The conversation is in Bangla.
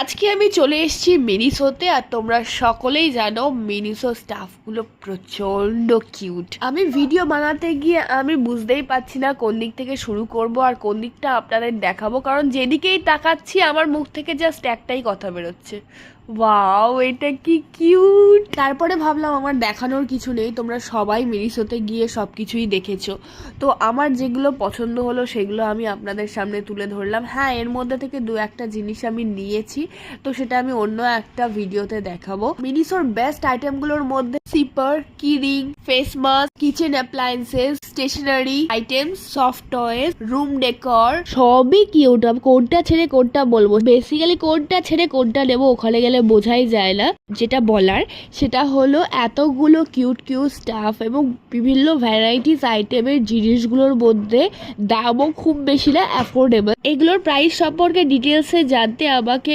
আজকে আমি চলে এসেছি মিনিসোতে। আর তোমরা সকলেই জানো মিনিসো স্টাফগুলো প্রচন্ড কিউট। আমি ভিডিও বানাতে গিয়ে আমি বুঝতেই পারছি না কোন দিক থেকে শুরু করব আর কোন দিকটা আপনাদের দেখাবো, কারণ যেদিকেই তাকাচ্ছি আমার মুখ থেকে জাস্ট একটাই কথা বেরোচ্ছে, ওয়াও এটা কি কিউট। তারপরে ভাবলাম আমার দেখানোর কিছু নেই, তোমরা সবাই মিনিসোতে গিয়ে সব কিছুই দেখেছো, তো আমার যেগুলো পছন্দ হলো সেগুলো আমি আপনাদের সামনে তুলে ধরলাম। হ্যাঁ, এর মধ্যে থেকে দু একটা জিনিস আমি নিয়েছি, তো সেটা আমি অন্য একটা ভিডিওতে দেখাবো। মিনিসোর বেস্ট আইটেমগুলোর মধ্যে sipper, keyring, face mask, kitchen appliances, stationery items, soft toys, room decor সবই কিউট। কোনটা ছেড়ে কোনটা বলবো, বেসিক্যালি কোনটা ছেড়ে কোনটা নেবো ওখানে গেলে বোঝাই যায় না। যেটা বলার সেটা হলো এতগুলো কিউট কিউট স্টাফ এবং বিভিন্ন ভ্যারাইটিস আইটেমের জিনিসগুলোর মধ্যে দামও খুব বেশি না, অ্যাফোর্ডেবল। এগুলোর প্রাইস সম্পর্কে ডিটেলসে জানতে আমাকে